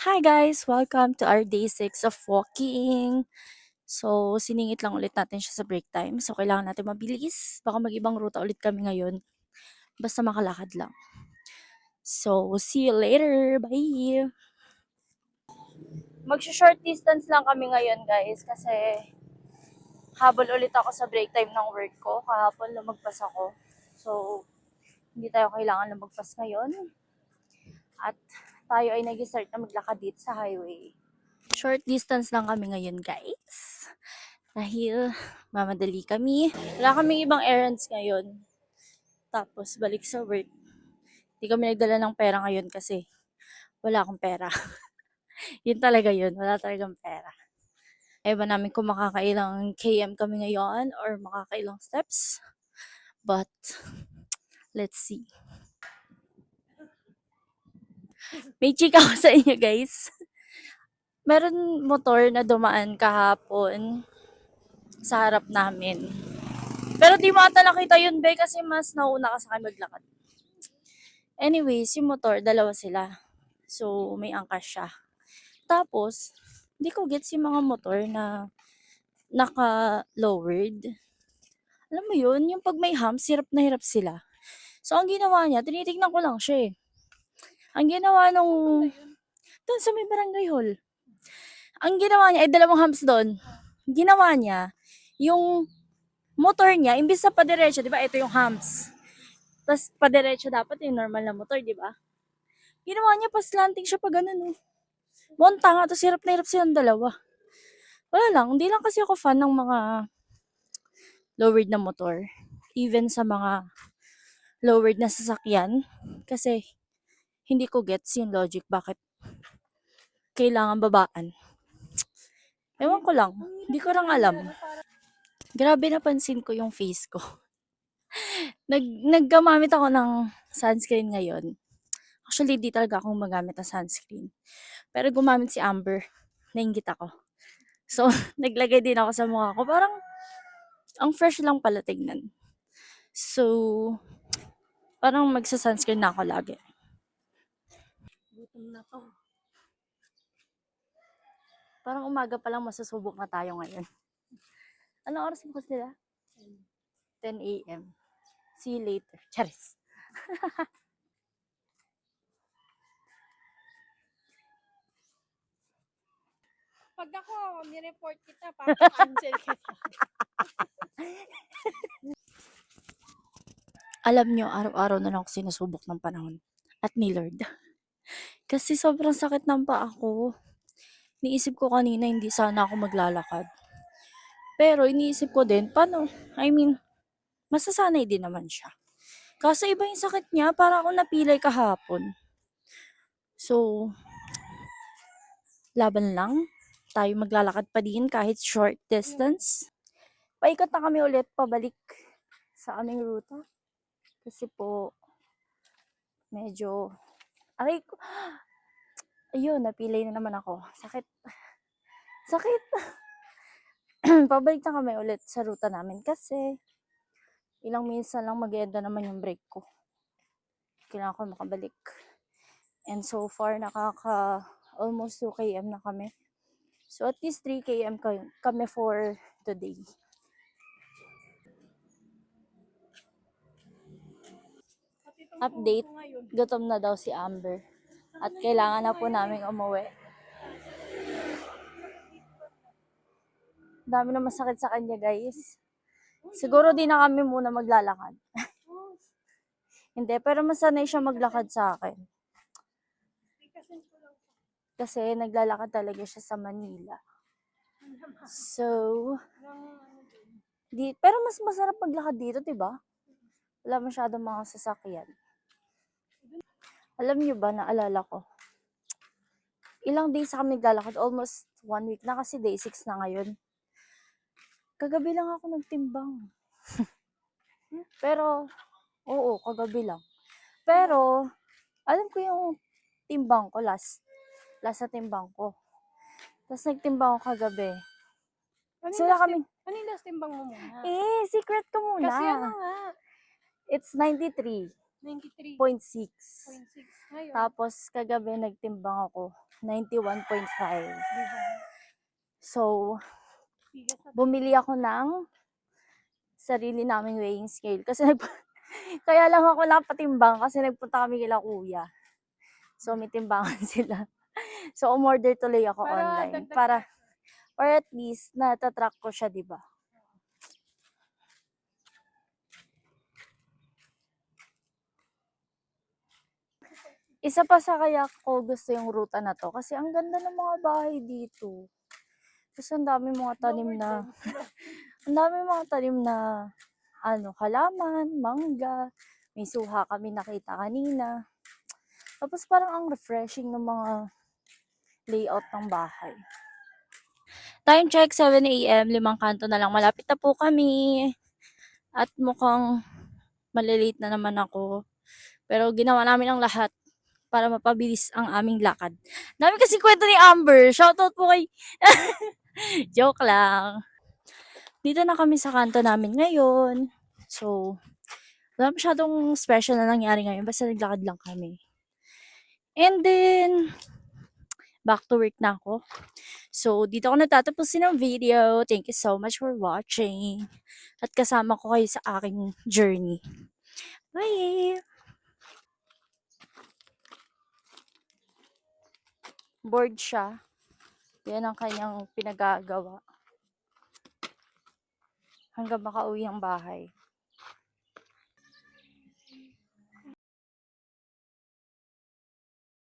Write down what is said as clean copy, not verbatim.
Hi guys! Welcome to our day 6 of walking. So, siningit lang ulit natin siya sa break time. So, kailangan natin mabilis. Baka mag-ibang ruta ulit kami ngayon. Basta makalakad lang. So, see you later. Bye! Mag-short distance lang kami ngayon guys kasi habol ulit ako sa break time ng work ko. Kahapon lumagpas ako. So, hindi tayo kailangan lumagpas ngayon. At tayo ay nag-start na maglakad dito sa highway. Short distance lang kami ngayon guys. Dahil mamadali kami. Wala kaming ibang errands ngayon. Tapos balik sa work. Hindi kami nagdala ng pera ngayon kasi wala akong pera. Yun talaga yun. Wala talagang pera. Ewan namin kung makakailang km kami ngayon or makakailang steps. But, let's see. May chika ko sa inyo guys. Meron motor na dumaan kahapon sa harap namin. Pero di mo ata nakita yun, be, kasi mas nauna ka sa akin maglakad. Anyways, yung motor, dalawa sila. So, may angkas siya. Tapos, hindi ko gets yung mga motor na naka-lowered. Alam mo yun, yung pag may humps, hirap na hirap sila. So, ang ginawa niya, tinitignan ko lang siya eh. Ang ginawa nung... Doon sa may barangay hall. Ang ginawa niya, dalawang humps doon. Ginawa niya, yung motor niya, imbis na padiretso, di ba, ito yung humps. Tapos, padiretso dapat yung normal na motor, di ba? Ginawa niya, pa-slanting siya pa ganun, oh. Monta nga, tapos hirap na hirap silang dalawa. Wala lang, hindi lang kasi ako fan ng mga lowered na motor. Even sa mga lowered na sasakyan. Kasi, hindi ko gets yung logic bakit kailangan babaan. Ewan ko lang, hindi ko lang alam. Grabe napansin ko yung face ko. Naggamamit ako ng sunscreen ngayon. Actually, di talaga akong magamit ng sunscreen. Pero gumamit si Amber. Nainggit ako. So, naglagay din ako sa mukha ko. Parang, ang fresh lang pala tignan. So, parang magsa-sunscreen na ako lagi. Gutom na to. Parang umaga pa lang masusubok na tayo ngayon. Anong oras bukas nila? 10 a.m. See you later. Charis. Pag ako, nireport kita, papa-cancel kita. Alam nyo, araw-araw na lang ako sinusubok ng panahon. At ni Lord. Kasi sobrang sakit ng paa ko. Niisip ko kanina hindi sana ako maglalakad. Pero iniisip ko din, paano? I mean, masasanay din naman siya. Kaso iba yung sakit niya, para ako napilay kahapon. So, laban lang. Tayo maglalakad pa din kahit short distance. Paikot na kami ulit pabalik sa aming ruta. Kasi po, medyo, aray ko, ayun, napilay na naman ako. Sakit. Sakit. Pabalik na kami ulit sa ruta namin kasi ilang minutes na lang mag-end na naman yung break ko. Kailangan ko makabalik. And so far, almost 2 km na kami. So at least 3 km kami for today. Update, gutom na daw si Amber. At kailangan na po namin umuwi. Dami na masakit sa kanya guys. Siguro di na kami muna maglalakad. Hindi, pero masanay siya maglakad sa akin. Kasi naglalakad talaga siya sa Manila. So, pero mas masarap maglakad dito, 'di ba? Wala masyadong mga sasakyan. Alam niyo ba, naalala ko, ilang days kami naglalakad, almost 1 week na kasi day 6 na ngayon. Kagabi lang ako nagtimbang. Pero, oo, kagabi lang. Pero, alam ko yung timbang ko last na timbang ko. Tapos nagtimbang ako kagabi. So, wala kami. Ano yung last timbang mo muna? Secret ko muna. Kasi ano nga? It's 93. 93.6. 0.6. Ngayon, Tapos kagabi nagtimbang ako, 91.5. diba? So, Bigas na bumili ako ng sarili naming weighing scale. Kasi kaya lang ako napatimbang kasi nagpunta kami kila kuya. So, may timbangan sila. So, umorder tuloy ako para online. dagdag Para, pressure. or at least, natatrack ko siya, di ba? Isa pa sa kaya ko gusto yung ruta na to. Kasi ang ganda ng mga bahay dito. Kasi ang dami mga tanim na, ang dami mga tanim na, halaman, mangga. May suha kami nakita kanina. Tapos parang ang refreshing ng mga layout ng bahay. Time check, 7 a.m. 5 kanto na lang. Malapit na po kami. At mukhang malilate na naman ako. Pero ginawa namin ang lahat para mapabilis ang aming lakad. Dami kasi kwento ni Amber. Shoutout po kay... Joke lang. Dito na kami sa kanto namin ngayon. So, wala masyadong special na nangyari ngayon. Basta naglakad lang kami. And then, back to work na ako. So, dito ako natatapusin ng video. Thank you so much for watching. At kasama ko kayo sa aking journey. Bye! Bored siya. Yan ang kanyang pinagagawa. Hanggang makauwi ang bahay.